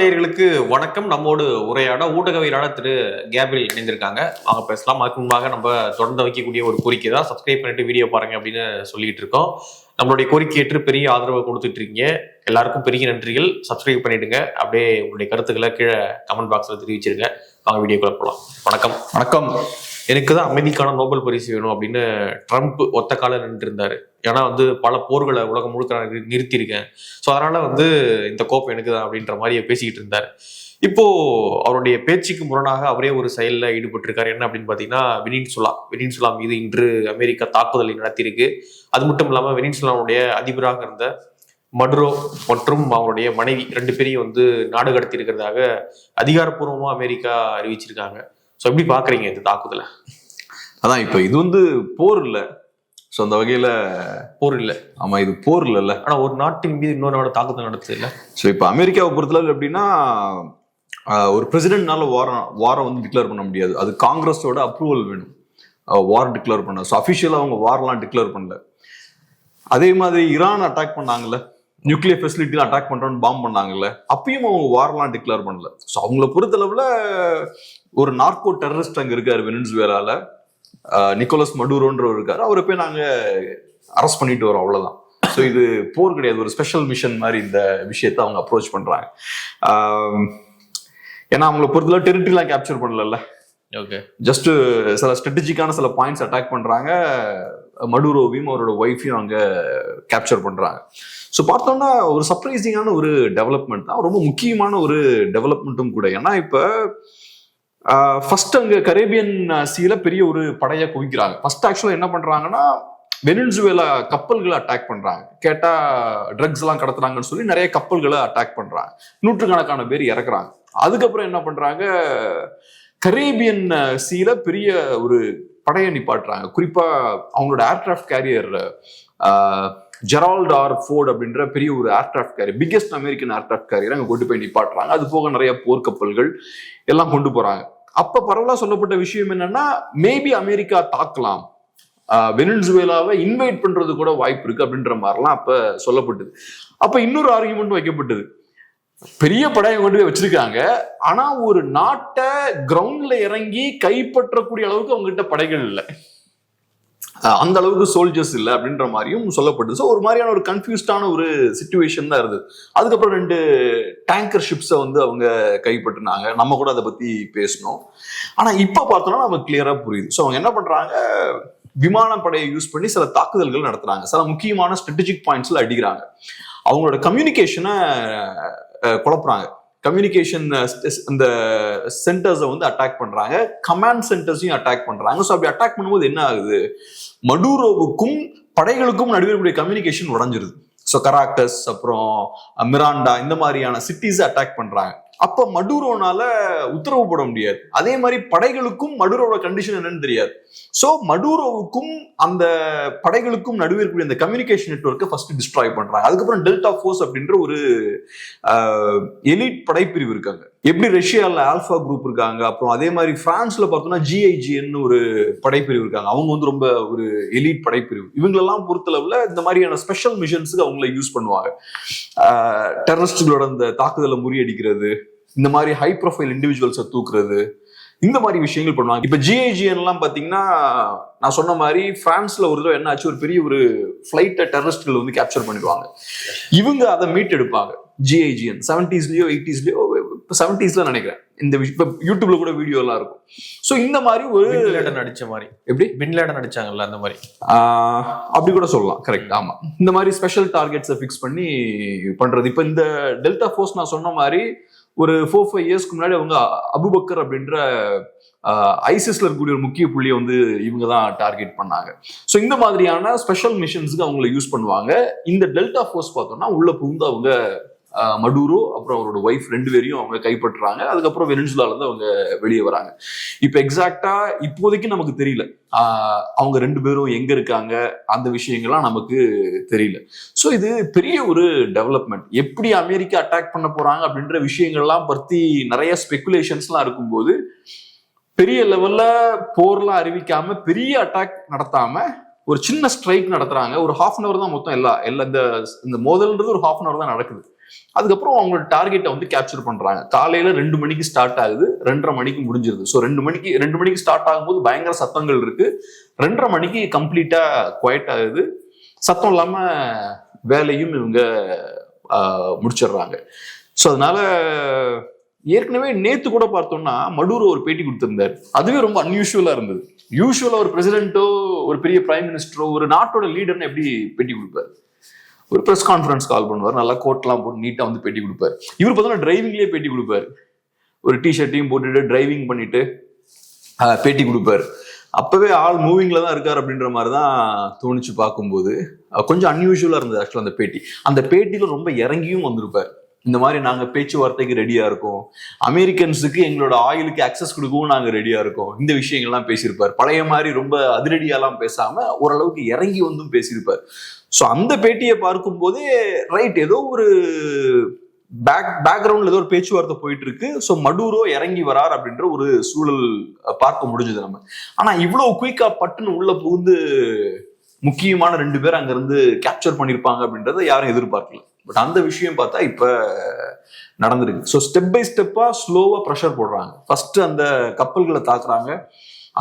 நேயர்களுக்கு வணக்கம். நம்மோடு உரையாட ஊடகவியலாளர் திரு கேப்ரியல் இணைந்திருக்காங்க. அவங்க பேசலாம். அதுக்கு முன்பாக நம்ம தொடர்ந்து வைக்கக்கூடிய ஒரு கோரிக்கை தான், சப்ஸ்கிரைப் பண்ணிட்டு வீடியோ பாருங்க அப்படின்னு சொல்லிட்டு இருக்கோம். நம்மளுடைய கோரிக்கை ஏற்று பெரிய ஆதரவை கொடுத்துட்டு இருக்கீங்க. எல்லாருக்கும் பெரிய நன்றிகள். சப்ஸ்கிரைப் பண்ணிடுங்க. அப்படியே உங்களுடைய கருத்துக்களை கீழே கமெண்ட் பாக்ஸ்ல தெரிவிச்சிருங்க. வாங்க வீடியோக்குள்ள போகலாம். வணக்கம். வணக்கம். எனக்கு தான் அமைதிக்கான நோபல் பரிசு வேணும் அப்படின்னு ட்ரம்ப் ஒத்த கால நின்று இருந்தாரு. ஏன்னா பல போர்களை உலகம் முழுக்க நான் நிறுத்தியிருக்கேன், ஸோ அதனால இந்த கோப்பை எனக்கு தான் அப்படின்ற மாதிரி பேசிக்கிட்டு இருந்தார். இப்போ அவருடைய பேச்சுக்கு முரணாக அவரே ஒரு செயலில் ஈடுபட்டிருக்காரு. என்ன அப்படின்னு பார்த்தீங்கன்னா, வெனின்சுலா மீது இன்று அமெரிக்கா தாக்குதலை நடத்தியிருக்கு. அது மட்டும் இல்லாமல் வெனின்சுலாவுடைய அதிபராக இருந்த மடுரோ மற்றும் அவருடைய மனைவி 2 பேரையும் நாடு கடத்தி இருக்கிறதாக அதிகாரப்பூர்வமாக அமெரிக்கா அறிவிச்சிருக்காங்க. ஸோ எப்படி பாக்குறீங்க இந்த தாக்குதலை? அதான் இப்ப இது போர் இல்லை. ஸோ அந்த வகையில போர் இல்லை. ஆமா, இது போர் இல்லைல்ல. ஆனா ஒரு நாட்டின் மீது இன்னொரு நாடு தாக்குதல் நடத்துது இல்லை. ஸோ இப்ப அமெரிக்காவை பொறுத்தளவு எப்படின்னா, ஒரு பிரசிடென்ட்னால வாரம் டிக்ளேர் பண்ண முடியாது. அது காங்கிரஸோட அப்ரூவல் வேணும் வார் டிக்ளேர் பண்ண. ஸோ அஃபிஷியலா அவங்க வார்லாம் டிக்ளேர் பண்ணல. அதே மாதிரி ஈரான் அட்டாக் பண்ணாங்கல்ல, நியூக்ளியர் ஃபெசிலிட்டிலாம் அட்டாக் பண்றோன்னு பாம்பு பண்ணாங்கல்ல, அப்பயும் அவங்க வார்லாம் டிக்ளேர் பண்ணல. ஸோ அவங்கள பொறுத்தளவுல ஒரு நார்கோ டெரரிஸ்ட் அங்க இருக்காரு வெனிசுவேலால, நிக்கோலஸ் மடுரோன்றவர் இருக்காரு. அவரை போய் நாங்க அரெஸ்ட் பண்ணிட்டு வரோம், அவ்வளவுதான். ஸோ இது போர் கிடையாது, ஒரு ஸ்பெஷல் மிஷன் மாதிரி இந்த விஷயத்த அவங்க அப்ரோச் பண்றாங்க. ஏன்னா அவங்கள பொறுத்தளவு டெரிட்டரிலாம் கேப்சர் பண்ணல, ஜஸ்ட் சில ஸ்ட்ராட்டஜிக்கான சில பாயிண்ட்ஸ் அட்டாக் பண்றாங்க. மடுரோவையும் அவரோட ஒய்ஃபையும் அங்க கேப்சர் பண்றாங்க. ஸோ பார்த்தோம்னா ஒரு சர்ப்ரைசிங்கான ஒரு டெவலப்மெண்ட் தான், ரொம்ப முக்கியமான ஒரு டெவலப்மெண்ட்டும் கூட. ஏன்னா இப்ப ஃபர்ஸ்ட் அங்க கரேபியன் சீல பெரிய ஒரு படையை குவிக்கிறாங்க. ஃபர்ஸ்ட் ஆக்சுவலா என்ன பண்றாங்கன்னா, வெனிசுவேலா கப்பல்களை அட்டாக் பண்றாங்க. கேட்டா ட்ரக்ஸ் எல்லாம் கடத்துறாங்கன்னு சொல்லி நிறைய கப்பல்களை அட்டாக் பண்றாங்க. நூற்றுக்கணக்கான பேர் இறக்குறாங்க. அதுக்கப்புறம் என்ன பண்றாங்க, கரேபியன் சீல பெரிய ஒரு படையை நிப்பாட்டுறாங்க. குறிப்பா அவங்களோட aircraft carrier Gerald R Ford அப்படின்ற பெரிய ஒரு aircraft carrier, biggest American aircraft carrier அங்க கொண்டு போய் நிப்பாட்டுறாங்க. அது போக நிறைய போர்க்கப்பல்கள் எல்லாம் கொண்டு போறாங்க. அப்ப பரவலா சொல்லப்பட்ட விஷயம் என்னன்னா, மேபி அமெரிக்கா தாக்கலாம், வெனிசுவேலாவை இன்வைட் பண்றது கூட வாய்ப்பு இருக்கு அப்படின்ற மாதிரிலாம் அப்ப சொல்லப்பட்டது. அப்ப இன்னொரு ஆர்குமெண்ட் வைக்கப்பட்டது, பெரிய படையை கொண்டு போய் வச்சிருக்காங்க, ஆனா ஒரு நாட்டை கிரவுண்ட்ல இறங்கி கைப்பற்றக்கூடிய அளவுக்கு அவங்க கிட்ட படைகள் இல்லை, அந்த அளவுக்கு சோல்ஜர்ஸ் இல்லை அப்படின்ற மாதிரியும் சொல்லப்பட்டது. ஸோ ஒரு மாதிரியான ஒரு கன்ஃபியூஸ்டான ஒரு சிச்சுவேஷன் தான் இருந்தது. அதுக்கப்புறம் 2 டேங்கர் ஷிப்ஸை அவங்க கைப்பற்றினாங்க. நம்ம கூட அதை பத்தி பேசணும். ஆனா இப்ப பார்த்தோம்னா நமக்கு கிளியரா புரியுது. ஸோ அவங்க என்ன பண்றாங்க, விமானப்படையை யூஸ் பண்ணி சில தாக்குதல்கள் நடத்துறாங்க. சில முக்கியமான ஸ்ட்ராட்டஜிக் பாயிண்ட்ஸ்ல அடிக்கிறாங்க. அவங்களோட கம்யூனிகேஷனை குழப்புறாங்க. கம்யூனிகேஷன் அந்த சென்டர்ஸை அட்டாக் பண்றாங்க, கமாண்ட் சென்டர்ஸையும் அட்டாக் பண்றாங்க. ஸோ அப்படி அட்டாக் பண்ணும்போது என்ன ஆகுது, மடுரோவுக்கும் படைகளுக்கும் நடுவே கம்யூனிகேஷன் உடைஞ்சிருது. ஸோ கராக்கஸ் அப்புறம் மிராண்டா இந்த மாதிரியான சிட்டிஸை அட்டாக் பண்றாங்க. அப்ப மடுரோனால உத்தரவு போட முடியாது. அதே மாதிரி படைகளுக்கும் மடுரோட கண்டிஷன் என்னன்னு தெரியாது. ஸோ மடுரோவுக்கும் அந்த படைகளுக்கும் நடுவே இருக்கக்கூடிய அந்த கம்யூனிகேஷன் நெட்வொர்க்கை ஃபர்ஸ்ட் டிஸ்ட்ராய் பண்றாங்க. அதுக்கப்புறம் டெல்டா ஃபோர்ஸ் அப்படின்ற ஒரு எலிட் படைப்பிரிவு இருக்காங்க. எப்படி ரஷ்யால ஆல்பா குரூப் இருக்காங்க, அப்புறம் அதே மாதிரி பிரான்ஸ்ல பார்த்தோம்னா GIGN ஒரு படைப்பிரிவு இருக்காங்க. அவங்க ரொம்ப ஒரு எலிட் படைப்பிரிவு. இவங்களெல்லாம் பொறுத்தளவுல இந்த மாதிரியான ஸ்பெஷல் மிஷன்ஸுக்கு அவங்கள யூஸ் பண்ணுவாங்க. டெரரிஸ்டுகளோட அந்த தாக்குதலை முறியடிக்கிறது, இந்த மாதிரி ஹை ப்ரொஃபைல் இண்டிவிஜுவல்ஸை தூக்குறது, இந்த மாதிரி விஷயங்கள் பண்ணுவாங்க. இப்ப GIGN எல்லாம் பாத்தீங்கன்னா, நான் சொன்ன மாதிரி பிரான்ஸ்ல ஒரு தடவை என்ன ஆச்சு, ஒரு பெரிய ஒரு ஃபிளைட்டை டெரரிஸ்ட்கள் கேப்சர் பண்ணிடுவாங்க. இவங்க அதை மீட் எடுப்பாங்க. GIGN 70ஸ்லயோ 80ஸ்லயோ 70ஸ்ல நினைக்கிறேன். இந்த இப்ப யூடியூப்ல கூட வீடியோ எல்லாம் இருக்கும். சோ இந்த மாதிரி ஒரு நடிச்ச மாதிரி, எப்படி பின் லேடன் நடிச்சாங்கல்ல அந்த மாதிரி, அப்படி கூட சொல்லலாம். கரெக்ட். ஆமா, இந்த மாதிரி ஸ்பெஷல் டார்கெட்ஸை ஃபிக்ஸ் பண்ணி பண்றது. இப்ப இந்த டெல்டா ஃபோர்ஸ் நான் சொன்ன மாதிரி ஒரு 4-5 இயர்ஸ்க்கு முன்னாடி அவங்க அபுபக்கர் அப்படின்ற ஐசிஸ்ல இருக்கக்கூடிய ஒரு முக்கிய புள்ளியை இவங்க தான் டார்கெட் பண்ணாங்க. ஸோ இந்த மாதிரியான ஸ்பெஷல் மிஷன்ஸ்க்கு அவங்களை யூஸ் பண்ணுவாங்க. இந்த டெல்டா ஃபோர்ஸ் பார்த்தோம்னா உள்ள புகுந்து அவங்க மடுரோ அப்புறம் அவரோட ஒய்ஃப் 2 பேரையும் அவங்க கைப்பற்றுறாங்க. அதுக்கப்புறம் வெனிசுலால இருந்து அவங்க வெளியே வராங்க. இப்ப எக்ஸாக்டா இப்போதைக்கு நமக்கு தெரியல அவங்க 2 பேரும் எங்க இருக்காங்க, அந்த விஷயங்கள்லாம் நமக்கு தெரியல. ஸோ இது பெரிய ஒரு டெவலப்மெண்ட். எப்படி அமெரிக்கா அட்டாக் பண்ண போறாங்க அப்படின்ற விஷயங்கள்லாம் பத்தி நிறைய ஸ்பெகுலேஷன்ஸ்லாம் இருக்கும்போது, பெரிய லெவல்ல போர்லாம் அறிவிக்காம பெரிய அட்டாக் நடத்தாம ஒரு சின்ன ஸ்ட்ரைக் நடத்துறாங்க. ஒரு 1/2 hour தான் மொத்தம். இந்த மோதல்ன்றது ஒரு 1/2 hour தான் நடக்குது. அதுக்கப்புறம் அவங்களோட டார்கெட்டை வந்து கேப்சர் பண்றாங்க. காலையில 2 மணிக்கு ஸ்டார்ட் ஆகுது, 2:30 மணிக்கு முடிஞ்சிருது. ஸோ 2 மணிக்கு ஸ்டார்ட் ஆகும்போது பயங்கர சத்தங்கள் இருக்கு, 2:30 மணிக்கு கம்ப்ளீட்டா குவைட் ஆகுது, சத்தம் இல்லாம வேலையும் இவங்க முடிச்சிடுறாங்க. ஸோ அதனால ஏற்கனவே நேத்து கூட பார்த்தோம்னா மடூரோ ஒரு பேட்டி கொடுத்திருந்தாரு. அதுவே ரொம்ப அன்யூஷுவலா இருந்தது. யூஸ்வலா ஒரு பிரசிடென்ட்டோ ஒரு பெரிய பிரைம் மினிஸ்டரோ ஒரு நாட்டோட லீடர்னு எப்படி பேட்டி கொடுப்பாரு? ஒரு ப்ரெஸ் கான்ஃபரன்ஸ் கால் பண்ணுவார், நல்லா கோட்லாம் போட்டு நீட்டா வந்து பேட்டி கொடுப்பாரு. இவர் பார்த்தோம்னா டிரைவிங்லேயே பேட்டி கொடுப்பாரு. ஒரு டிஷர்ட்டையும் போட்டுட்டு டிரைவிங் பண்ணிட்டு பேட்டி கொடுப்பாரு. அப்பவே ஆள் மூவிங்ல தான் இருக்காரு அப்படின்ற மாதிரி தான் தோணிச்சு பார்க்கும்போது. கொஞ்சம் அன்யூஷுவலா இருந்தது ஆக்சுவலா அந்த பேட்டி. அந்த பேட்டியில ரொம்ப இறங்கியும் வந்திருப்பாரு. இந்த மாதிரி நாங்க பேச்சுவார்த்தைக்கு ரெடியா இருக்கோம், அமெரிக்கன்ஸுக்கு எங்களோட ஆயிலுக்கு அக்சஸ் கொடுக்கவும் நாங்க ரெடியா இருக்கோம், இந்த விஷயங்கள்லாம் பேசியிருப்பார். பழைய மாதிரி ரொம்ப அதிரடியாலாம் பேசாம ஓரளவுக்கு இறங்கி வந்தும் பேசியிருப்பார். ஸோ அந்த பேட்டியை பார்க்கும் போதே ரைட், ஏதோ ஒரு பேக்ரவுண்ட்ல ஏதோ ஒரு பேச்சுவார்த்தை போயிட்டு இருக்கு. ஸோ மடூரோ இறங்கி வரார் அப்படின்ற ஒரு சூழல் பார்க்க முடிஞ்சது நம்ம. ஆனா இவ்வளவு குயிக்கா பட்டுன்னு உள்ள புகுந்து முக்கியமான 2 பேர் அங்க இருந்து கேப்சர் பண்ணிருப்பாங்க அப்படின்றத யாரும் எதிர்பார்க்கல. பட் அந்த விஷயம் பார்த்தா இப்ப நடந்திருக்கு. ஸோ ஸ்டெப் பை ஸ்டெப்பா ஸ்லோவா ப்ரெஷர் போடுறாங்க. ஃபர்ஸ்ட் அந்த கப்பல்களை தாக்குறாங்க,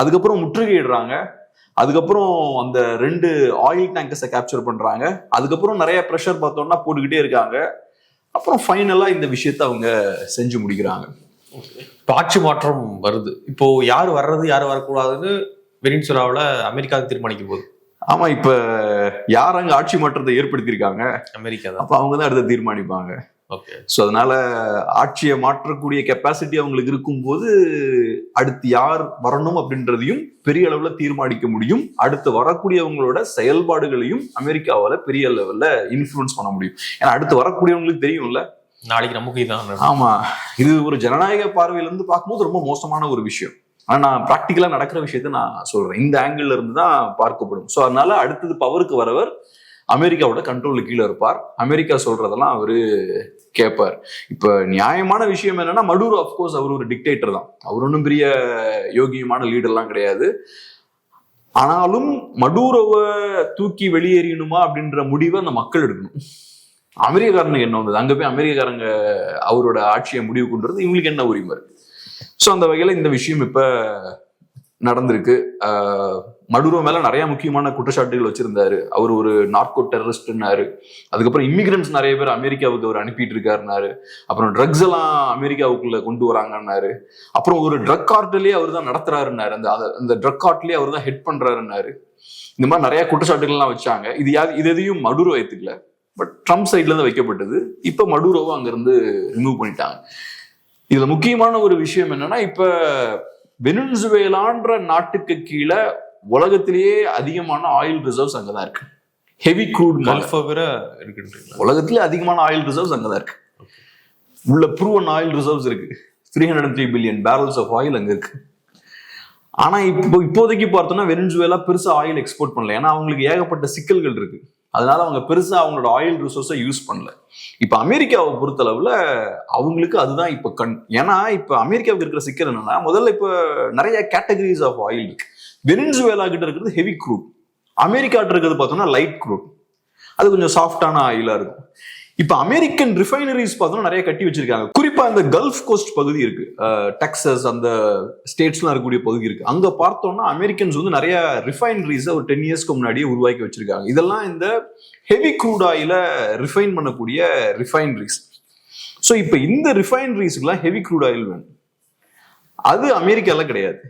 அதுக்கப்புறம் முற்றுகையிடுறாங்க, அதுக்கப்புறம் அந்த 2 ஆயில் டேங்கர்ஸை கேப்சர் பண்றாங்க, அதுக்கப்புறம் நிறைய ப்ரெஷர் பார்த்தோம்னா போட்டுக்கிட்டே இருக்காங்க. அப்புறம் ஃபைனலா இந்த விஷயத்த அவங்க செஞ்சு முடிக்கிறாங்க. இப்போ ஆட்சி மாற்றம் வருது. இப்போ யார் வர்றது யார் வரக்கூடாதுன்னு வெனிசுலாவில் அமெரிக்கா தீர்மானிக்க போகுது. ஆமா, இப்ப யார் அங்க ஆட்சி மாற்றத்தை ஏற்படுத்தியிருக்காங்க? அமெரிக்கா தான். அப்ப அவங்க தான் அடுத்த தீர்மானிப்பாங்க. ஸோ அதனால ஆட்சியை மாற்றக்கூடிய கெப்பாசிட்டி அவங்களுக்கு இருக்கும்போது அடுத்து யார் வரணும் அப்படின்றதையும் பெரிய அளவுல தீர்மானிக்க முடியும். அடுத்து வரக்கூடியவங்களோட செயல்பாடுகளையும் அமெரிக்காவால பெரிய லெவல்ல இன்ஃப்ளூயன்ஸ் பண்ண முடியும். ஏன்னா அடுத்து வரக்கூடியவங்களுக்கு தெரியும்ல, நாளைக்கு நமக்கு இதான். ஆமா, இது ஒரு ஜனநாயக பார்வையில இருந்து பார்க்கும்போது ரொம்ப மோசமான ஒரு விஷயம். ஆனா நான் பிராக்டிக்கலா நடக்கிற விஷயத்த நான் சொல்றேன், இந்த ஆங்கிள் இருந்து தான் பார்க்கப்படும். ஸோ அதனால அடுத்தது பவருக்கு வரவர் அமெரிக்காவோட கண்ட்ரோலுக்கு கீழே இருப்பார். அமெரிக்கா சொல்றதெல்லாம் அவரு கேட்பார். இப்ப நியாயமான விஷயம் என்னன்னா, மடூரோ அப்கோர்ஸ் அவர் ஒரு டிக்டேட்டர் தான், அவர் ஒன்றும் பெரிய யோகியமான லீடர்லாம் கிடையாது. ஆனாலும் மடூரோவை தூக்கி வெளியேறணுமா அப்படின்ற முடிவை அந்த மக்கள் எடுக்கணும். அமெரிக்காரனுக்கு என்ன வந்தது? அங்க போய் அமெரிக்காரங்க அவரோட ஆட்சியை முடிவு கொண்டுறது இவங்களுக்கு என்ன உரிமை இருக்கு? ஸோ அந்த வகையில இந்த விஷயம் இப்ப நடந்திருக்கு. மடூரோ மேல நிறைய முக்கியமான குற்றச்சாட்டுகள் வச்சிருந்தாரு. அவர் ஒரு நார்கோ டெரரிஸ்ட்னாரு, அதுக்கப்புறம் இமிகிரன்ஸ் நிறைய பேர் அமெரிக்காவுக்கு அவர் அனுப்பிட்டு இருக்காருனாரு, அப்புறம் ட்ரக்ஸ் எல்லாம் அமெரிக்காவுக்குள்ள கொண்டு வராங்கன்னாரு, அப்புறம் ஒரு ட்ரக் கார்ட்டிலே அவர் தான் நடத்துறாருன்னாரு, அந்த ட்ரக் கார்ட்லயே அவர் தான் ஹெட் பண்றாருன்னாரு. இந்த மாதிரி நிறைய குற்றச்சாட்டுகள்லாம் வச்சாங்க. இது எதையும் மடூரோ ஏத்துக்கல, பட் ட்ரம்ப் சைட்ல இருந்து வைக்கப்பட்டது. இப்ப மடூரோவை அங்க இருந்து ரிமூவ் பண்ணிட்டாங்க. இதுல முக்கியமான ஒரு விஷயம் என்னன்னா, இப்ப வெனிசுவேலான்ற நாட்டுக்கு கீழே உலகத்திலேயே அதிகமான ஆயில் ரிசர்வ்ஸ் அங்கதான் இருக்கு. ஹெவி க்ரூட் உலகத்திலே அதிகமான ஆயில் ரிசர்வ்ஸ் அங்கதான் இருக்கு. உள்ள ப்ரூவன் ஆயில் ரிசர்வ்ஸ் இருக்கு. 303 பில்லியன் பேரல்ஸ் ஆஃப் ஆயில் அங்க இருக்கு. ஆனா இப்போதைக்கு பார்த்தோம்னா வெனிசுவேலா பெருசா ஆயில் எக்ஸ்போர்ட் பண்ணல. ஏன்னா அவங்களுக்கு ஏகப்பட்ட சிக்கல்கள் இருக்கு. அதனால அவங்க பெருசா அவங்களோட ஆயில் ரிசோர்ஸை யூஸ் பண்ணல. இப்ப அமெரிக்காவை பொறுத்தளவுல அவங்களுக்கு அதுதான் இப்ப ஏன்னா இப்ப அமெரிக்காவுக்கு இருக்கிற சிக்கல் என்னன்னா, முதல்ல இப்ப நிறைய கேட்டகரிஸ் ஆஃப் ஆயில் இருக்கு. வெனிசுவேலா கிட்ட இருக்கிறது ஹெவி க்ரூட், அமெரிக்கா இருக்கிறது பார்த்தோம்னா லைட் க்ரூட், அது கொஞ்சம் சாஃப்டான ஆயிலா இருக்கும். இப்ப அமெரிக்கன் ரிஃபைனரிஸ் பார்த்தோம்னா நிறைய கட்டி வச்சிருக்காங்க. குறிப்பா இந்த கல்ஃப் கோஸ்ட் பகுதி இருக்கு, டெக்சஸ் அந்த ஸ்டேட்ஸ்லாம் இருக்கக்கூடிய பகுதி இருக்கு. அங்க பார்த்தோம்னா அமெரிக்கன்ஸ் வந்து நிறைய ரிஃபைனரிஸை ஒரு 10 இயர்ஸ்க்கு முன்னாடியே உருவாக்கி வச்சிருக்காங்க. இதெல்லாம் இந்த ஹெவி க்ரூட் ஆயில ரிஃபைன் பண்ணக்கூடிய ரிஃபைனரிஸ். ஸோ இப்ப இந்த ரிஃபைனரிஸ்க்குலாம் ஹெவி க்ரூட் ஆயில் வேணும். அது அமெரிக்கால கிடையாது,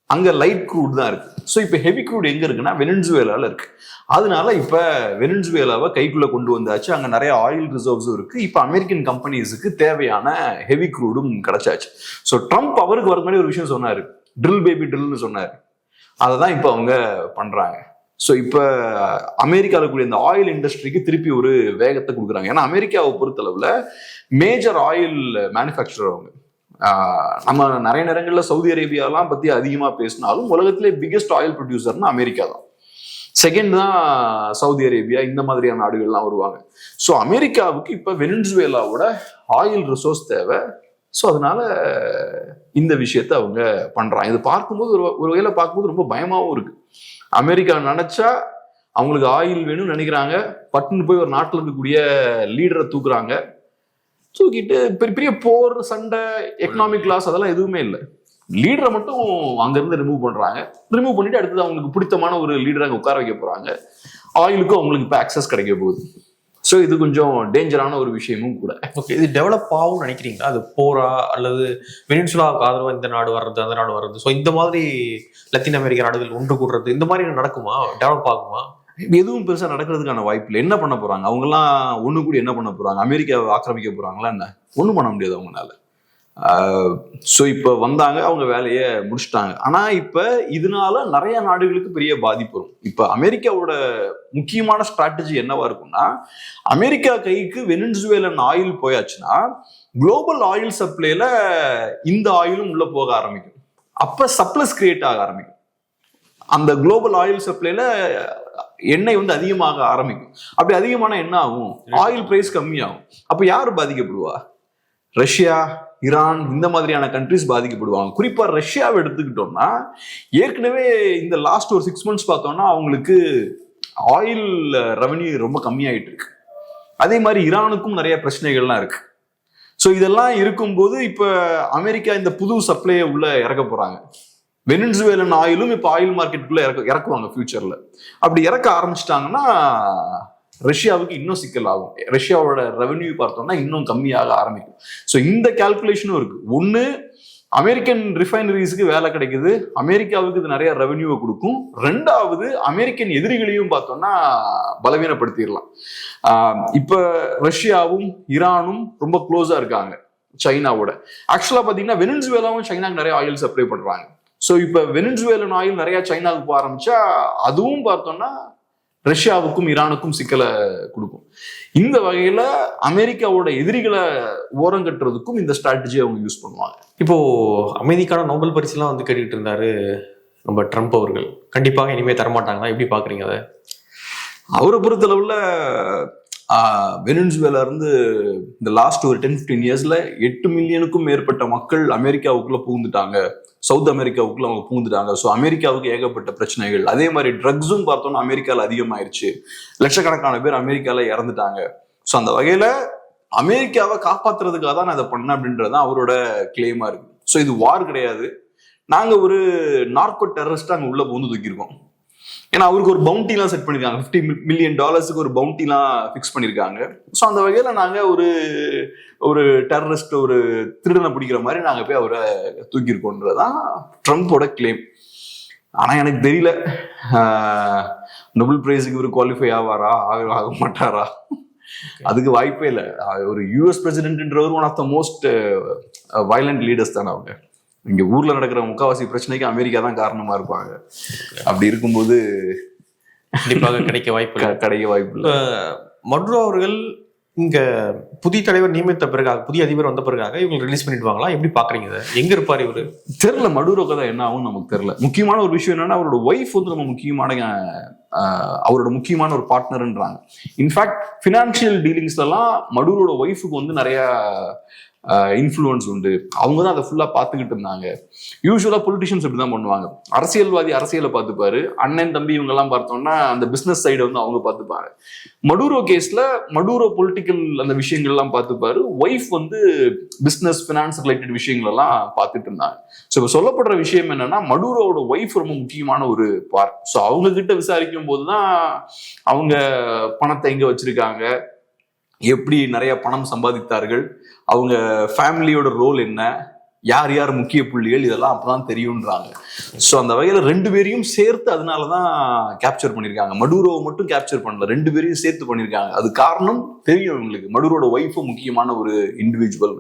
அங்க லைட் க்ரூட் தான் இருக்கு. ஸோ இப்ப ஹெவி க்ரூட் எங்க இருக்குன்னா வெனிசுவேலால இருக்கு. அதனால இப்ப வெனிசுவேலாவை கைக்குள்ள கொண்டு வந்தாச்சு. அங்க நிறைய ஆயில் ரிசர்வ்ஸும் இருக்கு. இப்ப அமெரிக்கன் கம்பெனிஸுக்கு தேவையான ஹெவி க்ரூடும் கிடைச்சாச்சு. ஸோ ட்ரம்ப் அவருக்கு வர மாதிரி ஒரு விஷயம் சொன்னாரு, ட்ரில் பேபி ட்ரில்னு சொன்னாரு. அதை தான் இப்ப அவங்க பண்றாங்க. ஸோ இப்ப அமெரிக்காவில் கூடிய இந்த ஆயில் இண்டஸ்ட்ரிக்கு திருப்பி ஒரு வேகத்தை கொடுக்குறாங்க. ஏன்னா அமெரிக்காவை பொறுத்தளவுல மேஜர் ஆயில் மேனுஃபேக்சரர் அவங்க. நம்ம நிறைய நேரங்கள்ல சவுதி அரேபியாலாம் பத்தி அதிகமா பேசினாலும் உலகத்திலே பிகெஸ்ட் ஆயில் ப்ரொடியூசர்னா அமெரிக்கா தான். செகண்ட் தான் சவுதி அரேபியா, இந்த மாதிரியான நாடுகள்லாம் வருவாங்க. ஸோ அமெரிக்காவுக்கு இப்ப வெனிசுவேலாவோட ஆயில் ரிசோர்ஸ் தேவை. ஸோ அதனால இந்த விஷயத்த அவங்க பண்றாங்க. இது பார்க்கும்போது ஒரு வகையில பார்க்கும்போது ரொம்ப பயமாவும் இருக்கு. அமெரிக்கா நினைச்சா அவங்களுக்கு ஆயில் வேணும்னு நினைக்கிறாங்க, பட்டுன்னு போய் ஒரு நாட்டில் இருக்கக்கூடிய லீடரை தூக்குறாங்க, தூக்கிட்டு பெரிய பெரிய போர், சண்டை, எக்கனாமிக் லாஸ் அதெல்லாம் எதுவுமே இல்லை. லீடரை மட்டும் அங்கிருந்து ரிமூவ் பண்றாங்க. ரிமூவ் பண்ணிட்டு அடுத்தது அவங்களுக்கு பிடித்தமான ஒரு லீடரை அங்கே உட்கார வைக்க போறாங்க. ஆயிலுக்கும் அவங்களுக்கு இப்போ ஆக்சஸ் கிடைக்க போகுது. ஸோ இது கொஞ்சம் டேஞ்சரான ஒரு விஷயமும் கூட. ஓகே, இது டெவலப் ஆகும்னு நினைக்கிறீங்களா? அது போரா அல்லது வெனிசுலாவுக்கு ஆதரவா இந்த நாடு வர்றது அந்த நாடு வர்றது, ஸோ இந்த மாதிரி லத்தீன் அமெரிக்க நாடுகள் ஒன்று கூடுறது இந்த மாதிரி நடக்குமா? டெவலப் ஆகுமா? எதுவும் பெருசா நடக்கிறதுக்கான வாய்ப்பு இல்லை. என்ன பண்ண போறாங்க அவங்கெல்லாம்? ஒண்ணு கூடி என்ன பண்ண போறாங்க? அமெரிக்காவை ஆக்கிரமிக்க போறாங்களா என்ன? ஒண்ணும் பண்ண முடியாது அவங்களால. ஸோ இப்போ வந்தாங்க, அவங்க வேலையை முடிச்சுட்டாங்க. ஆனா இப்ப இதனால நிறைய நாடுகளுக்கு பெரிய பாதிப்பு வரும். இப்ப அமெரிக்காவோட முக்கியமான ஸ்ட்ராட்டஜி என்னவா இருக்கும்னா, அமெரிக்கா கைக்கு வெனிசுவேலன் ஆயில் போயாச்சுன்னா குளோபல் ஆயில் சப்ளைல இந்த ஆயிலும் உள்ள போக ஆரம்பிக்கும். அப்ப சப்ளஸ் கிரியேட் ஆக ஆரம்பிக்கும். அந்த குளோபல் ஆயில் சப்ளைல எண்ணெய் வந்து அதிகமாக ஆரம்பிக்கும். அப்படி அதிகமான என்ன ஆகும்? ஆயில் பிரைஸ் கம்மியாகும். அப்ப யாரு பாதிக்கப்படுவா? ரஷ்யா, ஈரான் இந்த மாதிரியான கண்ட்ரிஸ் பாதிக்கப்படுவாங்க. குறிப்பா ரஷ்யாவை எடுத்துக்கிட்டோம்னா, ஏற்கனவே இந்த லாஸ்ட் ஒரு 6 months பார்த்தோம்னா அவங்களுக்கு ஆயில் ரெவன்யூ ரொம்ப கம்மியாயிட்டு இருக்கு. அதே மாதிரி ஈரானுக்கும் நிறைய பிரச்சனைகள்லாம் இருக்கு. ஸோ இதெல்லாம் இருக்கும்போது இப்ப அமெரிக்கா இந்த புது சப்ளையை உள்ள இறக்க போறாங்க. வெனிசுவேலன் ஆயிலும் இப்ப ஆயில் மார்க்கெட்டுக்குள்ள இறக்குவாங்க ஃபியூச்சர்ல. அப்படி இறக்க ஆரம்பிச்சிட்டாங்கன்னா ரஷ்யாவுக்கு இன்னும் சிக்கல் ஆகும். ரஷ்யாவோட ரெவன்யூ பார்த்தோம்னா இன்னும் கம்மியாக ஆரம்பிக்கும். ஸோ இந்த கால்குலேஷனும் இருக்கு. ஒண்ணு, அமெரிக்கன் ரிஃபைனரிஸ்க்கு வேலை கிடைக்குது, அமெரிக்காவுக்கு இது நிறைய ரெவன்யூவை கொடுக்கும். ரெண்டாவது, அமெரிக்கன் எதிரிகளையும் பார்த்தோம்னா பலவீனப்படுத்திடலாம். இப்ப ரஷ்யாவும் ஈரானும் ரொம்ப க்ளோஸா இருக்காங்க சைனாவோட. ஆக்சுவலா பாத்தீங்கன்னா வெனிசுவேலாவும் சைனாக்கு நிறைய ஆயில் சப்ளை பண்றாங்க. ஸோ இப்ப வெனிசுவேலன் ஆயில் நிறைய சைனாவுக்கு போக ஆரம்பிச்சா அதுவும் பார்த்தோம்னா ரஷ்யாவுக்கும் ஈரானுக்கும் சிக்கலை கொடுக்கும். இந்த வகையில அமெரிக்காவோட எதிரிகளை ஓரம் கட்டுறதுக்கும் இந்த ஸ்ட்ராட்டஜியை அவங்க யூஸ் பண்ணுவாங்க. இப்போ அமைதிக்கான நோபல் பரிசுலாம் வந்து கேட்டுக்கிட்டு இருந்தாரு நம்ம ட்ரம்ப் அவர்கள். கண்டிப்பாக இனிமே தரமாட்டாங்களா? எப்படி பாக்குறீங்க அதை? அவரை பொறுத்தளவுல வெனிசுவேலா இருந்து இந்த லாஸ்ட் ஒரு 10-15 yearsல 8 மில்லியனுக்கும் மேற்பட்ட மக்கள் அமெரிக்காவுக்குள்ள புகுந்துட்டாங்க. சவுத் அமெரிக்காவுக்குள்ள அவங்க புகுந்துட்டாங்க. ஸோ அமெரிக்காவுக்கு ஏகப்பட்ட பிரச்சனைகள். அதே மாதிரி ட்ரக்ஸும் பார்த்தோம்னா அமெரிக்காவில் அதிகமாயிருச்சு. லட்சக்கணக்கான பேர் அமெரிக்கால இறந்துட்டாங்க. ஸோ அந்த வகையில அமெரிக்காவை காப்பாத்துறதுக்காக தான் நான் அதை பண்ணேன் அப்படின்றதான் அவரோட கிளைமா இருக்கு. ஸோ இது வார் கிடையாது. நாங்க ஒரு நார்கோ டெரரிஸ்ட் அங்கே உள்ள புகுந்து தூக்கியிருக்கோம். ஏன்னா அவருக்கு ஒரு பவுண்டிலாம் செட் பண்ணிருக்காங்க. $50 million ஒரு பவுண்டிலாம் ஃபிக்ஸ் பண்ணியிருக்காங்க. ஸோ அந்த வகையில நாங்க ஒரு டெரரிஸ்ட், ஒரு திருடனை பிடிக்கிற மாதிரி நாங்க போய் அவரை தூக்கியிருக்கோன்றதான் ட்ரம்ப்போட கிளைம். ஆனா எனக்கு தெரியல நோபல் பிரைஸுக்கு இவர் குவாலிஃபை ஆவாரா, ஆக மாட்டாரா? அதுக்கு வாய்ப்பே இல்லை. ஒரு US பிரசிடென்ட்ன்றவர் one of the most violent leaders தானே அவங்க. இங்க ஊர்ல நடக்கிற முக்காவாசி பிரச்சனைக்கு அமெரிக்கா தான் காரணமா இருப்பாங்க. அப்படி இருக்கும்போது கண்டிப்பாக கிடைக்க வாய்ப்பு இல்லை. மடுரோ அவர்கள் இங்க புதிய தலைவர் நியமித்த பிறகு, புதிய அதிபர் வந்த பிறகு இவங்க ரிலீஸ் பண்ணிடுவாங்களா? எப்படி பாக்குறீங்க? எங்க இருப்பாரு இவரு? தெரியல. மடுரோ கதை என்ன ஆகும் நமக்கு தெரியல. முக்கியமான ஒரு விஷயம் என்னன்னா, அவரோட ஒய்ஃப் வந்து நம்ம அவரோட முக்கியமான ஒரு பார்ட்னர்ன்றாங்க. இன்ஃபேக்ட் பினான்சியல் டீலிங்ஸ்ல எல்லாம் மடுரோட ஒய்ஃபுக்கு வந்து நிறைய இன்ஃப்ளூயன்ஸ் உண்டு. அவங்க தான் அதை ஃபுல்லா பார்த்துக்கிட்டு இருந்தாங்க. யூஸ்வலா பொலிட்டிஷியன்ஸ் இப்படிதான் பண்ணுவாங்க. அரசியல்வாதி அரசியலை பார்த்துப்பாரு, அண்ணன் தம்பி இவங்க எல்லாம் பார்த்தோம்னா அந்த பிசினஸ் சைடு வந்து அவங்க பார்த்துப்பாங்க. மடுரோ கேஸ்ல மடுரோ பொலிட்டிக்கல் அந்த விஷயங்கள் எல்லாம் பார்த்துப்பாரு, ஒய்ஃப் வந்து பிசினஸ் பினான்ஸ் ரிலேட்டட் விஷயங்கள் எல்லாம் பார்த்துட்டு இருந்தாங்க. ஸோ இப்போ சொல்லப்படுற விஷயம் என்னன்னா, மடுரோட ஒய்ஃப் ரொம்ப முக்கியமான ஒரு பார்ட். ஸோ அவங்க கிட்ட விசாரிக்கும் போதுதான் அவங்க பணத்தை எங்க வச்சிருக்காங்க, எப்படி நிறைய பணம் சம்பாதித்தார்கள், அவங்க ஃபேமிலியோட ரோல் என்ன, யார் யார் முக்கிய புள்ளிகள், இதெல்லாம் அப்பதான் தெரியும்ன்றாங்க. ஸோ அந்த வகையில 2 பேரையும் சேர்த்து அதனாலதான் கேப்சர் பண்ணிருக்காங்க. மடுரோவை மட்டும் கேப்சர் பண்ணல, 2 பேரையும் சேர்த்து பண்ணிருக்காங்க. அது காரணம் தெரியும் இவங்களுக்கு, மடுரோட ஒய்ஃபும் முக்கியமான ஒரு இண்டிவிஜுவல்.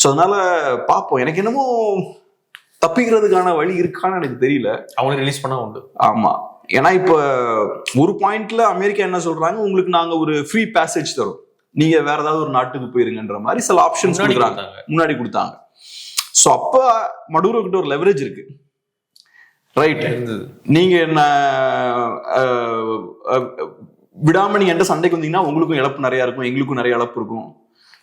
ஸோ அதனால பார்ப்போம். எனக்கு என்னமோ தப்பிக்கிறதுக்கான வழி இருக்கான்னு எனக்கு தெரியல. அவங்க ரிலீஸ் பண்ணா உண்டு. ஆமா, ஏன்னா இப்ப ஒரு பாயிண்ட்ல அமெரிக்கா என்ன சொல்றாங்க, உங்களுக்கு நாங்க ஒரு ஃப்ரீ பேசேஜ் தரோம், நீங்க வேற ஏதாவது ஒரு நாட்டுக்கு போயிருங்கன்ற மாதிரி சில ஆப்ஷன்ஸ் முன்னாடி கொடுத்தாங்க. சோ அப்ப மடுரோ கிட்ட ஒரு லெவரேஜ் இருக்கு, ரைட்? நீங்க என்ன விடாம நீங்க எந்த சண்டைக்கு வந்தீங்கன்னா உங்களுக்கும் இழப்பு நிறைய இருக்கும், எங்களுக்கும் நிறைய இழப்பு இருக்கும்.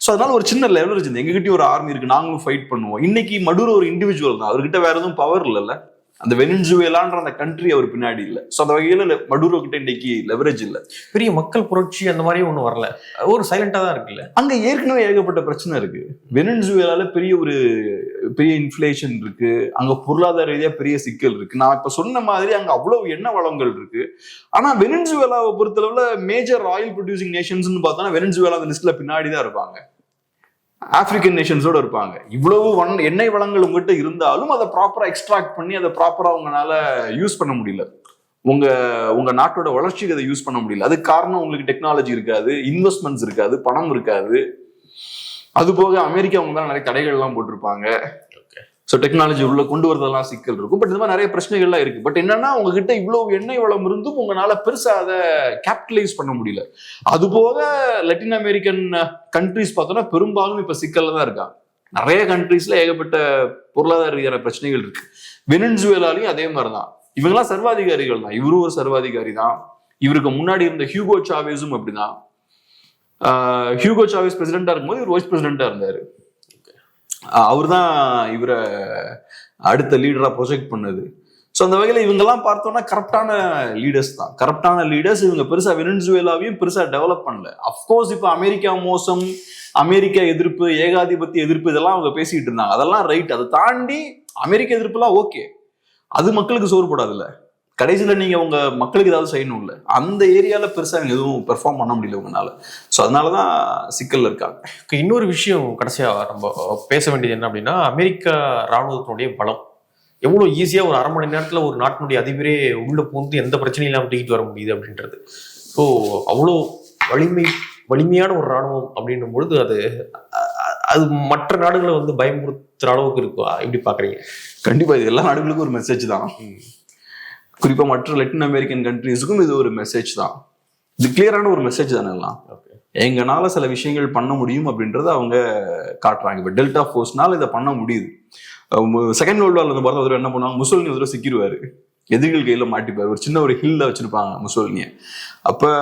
ஸோ அதனால ஒரு சின்ன லெவரேஜ் இருந்து எங்ககிட்டயும் ஒரு ஆர்மி இருக்கு, நாங்களும் ஃபைட் பண்ணுவோம். இன்னைக்கு மடுரோ ஒரு இண்டிவிஜுவல் தான், அவர்கிட்ட வேற எதுவும் பவர் இல்லைல்ல. அந்த வெனின்சுவேலான்ற அந்த கண்ட்ரி அவர் பின்னாடி இல்லை. ஸோ அந்த வகையில மடுரோ கிட்ட இன்னைக்கு லெவரேஜ் இல்லை. பெரிய மக்கள் புரட்சி அந்த மாதிரி ஒன்றும் வரல, ஒரு சைலண்டா தான் இருக்குல்ல. அங்க ஏற்கனவே ஏகப்பட்ட பிரச்சனை இருக்கு. வெனின்சுவேலால பெரிய இன்ஃபிளேஷன் இருக்கு, அங்க பொருளாதார ரீதியா பெரிய சிக்கல் இருக்கு. நான் இப்ப சொன்ன மாதிரி அங்க அவ்வளவு எண்ணெய் வளங்கள் இருக்கு. ஆனா வெனின்சுவேலாவை பொறுத்தளவுல மேஜர் ஆயில் ப்ரொடியூசிங் நேஷன்ஸ்னு பார்த்தோம்னா வெனின்சுவேலா அந்த லிஸ்ட்ல பின்னாடி தான் இருப்பாங்க, ஆப்பிரிக்கன் நேஷன்ஸோட இருப்பாங்க. இவ்வளவு எண்ணெய் வளங்கள் உங்ககிட்ட இருந்தாலும் அதை ப்ராப்பரா எக்ஸ்ட்ராக்ட் பண்ணி அதை ப்ராப்பரா உங்களால யூஸ் பண்ண முடியல. உங்க நாட்டோட வளர்ச்சிக்கு அதை யூஸ் பண்ண முடியல. அதுக்கு காரணம் உங்களுக்கு டெக்னாலஜி இருக்காது, இன்வெஸ்ட்மெண்ட்ஸ் இருக்காது, பணம் இருக்காது. அது போக அமெரிக்கா அவங்க தான் நிறைய தடைகள் எல்லாம் போட்டிருப்பாங்க. ஸோ டெக்னாலஜி உள்ள கொண்டு வரதெல்லாம் சிக்கல் இருக்கும். பட் இந்த மாதிரி நிறைய பிரச்சனைகள்லாம் இருக்கு. பட் என்னன்னா உங்ககிட்ட இவ்வளவு எண்ணெய் வளம் இருந்தும் உங்களால பெருசா அதை கேபிட்டலைஸ் பண்ண முடியல. அது போக லட்டின் அமெரிக்கன் கண்ட்ரிஸ் பார்த்தோம்னா பெரும்பாலும் இப்ப சிக்கல்ல தான் இருக்காங்க. நிறைய கண்ட்ரிஸ்ல ஏகப்பட்ட பொருளாதார ரீதியான பிரச்சனைகள் இருக்கு. வெனின்சுவேலாலையும் அதே மாதிரிதான். இவங்கெல்லாம் சர்வாதிகாரிகள் தான். இவரும் ஒரு சர்வாதிகாரி தான். இவருக்கு முன்னாடி இருந்த ஹியூகோ சாவேஸும் அப்படிதான். ஹியூகோ சாவேஸ் பிரசிடென்டா இருக்கும்போது இவர் வைஸ் பிரசிடென்டா இருந்தாரு. அவர் தான் இவரை அடுத்த லீடரா ப்ரொஜெக்ட் பண்ணது. ஸோ அந்த வகையில் இவங்கெல்லாம் பார்த்தோம்னா கரெக்டான லீடர்ஸ் தான். கரெக்டான லீடர்ஸ். இவங்க பெருசா வெனின்சுவேலாவையும் பெருசா டெவலப் பண்ணல. அப்கோர்ஸ் இப்போ அமெரிக்கா மோசம், அமெரிக்கா எதிர்ப்பு, ஏகாதிபத்திய எதிர்ப்பு இதெல்லாம் அவங்க பேசிட்டு இருந்தாங்க. அதெல்லாம் ரைட். அதை தாண்டி அமெரிக்க எதிர்ப்புலாம் ஓகே, அது மக்களுக்கு சோறு போடாதுல்ல. கடைசியில நீங்க உங்க மக்களுக்கு ஏதாவது செய்யணும் இல்ல, அந்த ஏரியால பெருசா எதுவும் பெர்ஃபார்ம் பண்ண முடியல உங்களால. ஸோ அதனாலதான் சிக்கல்ல இருக்காங்க. இன்னொரு விஷயம் கடைசியா நம்ம பேச வேண்டியது என்ன அப்படின்னா, அமெரிக்கா ராணுவத்தினுடைய பலம் எவ்வளவு ஈஸியா ஒரு அரை மணி நேரத்துல ஒரு நாட்டினுடைய அதிபரே உள்ள பூந்து எந்த பிரச்சனையும் இல்லாம தூக்கிட்டு வர முடியுது அப்படின்றது. ஸோ அவ்வளோ வலிமையான ஒரு ராணுவம் அப்படின்னும் பொழுது அது மற்ற நாடுகளை வந்து பயமுறுத்துற அளவுக்கு இருக்கும். எப்படி பாக்குறீங்க? கண்டிப்பா இது எல்லா நாடுகளுக்கும் ஒரு மெசேஜ் தான். குறிப்பா மற்ற லட்டின் அமெரிக்கன் கண்ட்ரீஸுக்கும் இது ஒரு மெசேஜ் தான். இது கிளியரான ஒரு மெசேஜ் தானே எல்லாம். எங்கனால சில விஷயங்கள் பண்ண முடியும் அப்படின்றத அவங்க காட்டுறாங்க. இப்போ டெல்டா ஃபோர்ஸ்னால இதை பண்ண முடியுது. செகண்ட் வேர்ல்டு வார்ல பார்த்தா என்ன பண்ணுவாங்க, முசோலினி ஒரு சிக்கிடுவாரு, எதிரிகள் கையில மாட்டிப்பாரு. ஒரு சின்ன ஒரு ஹில்ல வச்சிருப்பாங்க முசோலினிய. அப்ப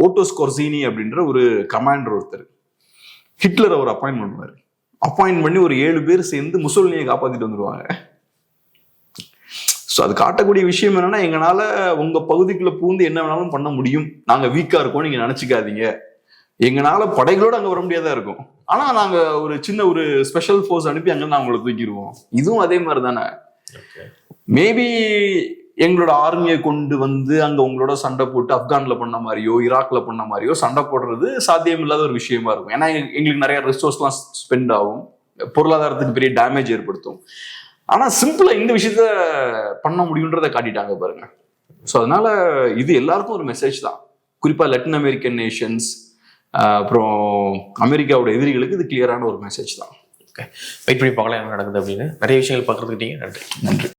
ஓட்டோ ஸ்கோர்சினி அப்படின்ற ஒரு கமாண்டர் ஒருத்தர் ஹிட்லர் அவர் அப்பாயின்ட் பண்ணுவாரு. அப்பாயின்ட் பண்ணி ஒரு 7 பேர் சேர்ந்து முசோலினியை காப்பாத்திட்டு வந்துருவாங்க. ஸோ அது காட்டக்கூடிய விஷயம் என்னன்னா, எங்களால உங்க பகுதிக்குள்ள பூந்து என்ன வேணாலும் பண்ண முடியும், நாங்க வீக்கா இருக்கோம் நீங்க நினைச்சுக்காதீங்க, எங்களால படைகளோடு அங்க வர முடியாதா இருக்கும், ஆனா நாங்க ஒரு சின்ன ஒரு ஸ்பெஷல் ஃபோர்ஸ் அனுப்பி அங்க நாங்க உங்களை தூக்கிடுவோம். இதுவும் அதே மாதிரி தானே. மேபி எங்களோட ஆர்மியை கொண்டு வந்து அங்க உங்களோட சண்டை போட்டு ஆப்கான்ல பண்ண மாதிரியோ ஈராக்ல பண்ண மாதிரியோ சண்டை போடுறது சாத்தியம் இல்லாத ஒரு விஷயமா இருக்கும். ஏன்னா எங்களுக்கு நிறைய ரிசோர்ஸ்லாம் ஸ்பெண்ட் ஆகும், பொருளாதாரத்துக்கு பெரிய டேமேஜ் ஏற்படுத்தும். ஆனா சிம்பிளா இந்த விஷயத்த பண்ண முடியுன்றதை காட்டிட்டாங்க பாருங்க. ஸோ அதனால இது எல்லாருக்கும் ஒரு மெசேஜ் தான். குறிப்பா லட்டின் அமெரிக்கன் நேஷன்ஸ் அப்புறம் அமெரிக்காவோட எதிரிகளுக்கு இது கிளியரான ஒரு மெசேஜ் தான். வெயிட் பண்ணி பார்க்கலாம் என்ன நடக்குது அப்படின்னு. நிறைய விஷயங்கள் பார்க்கறதுக்கிட்டீங்க. நன்றி.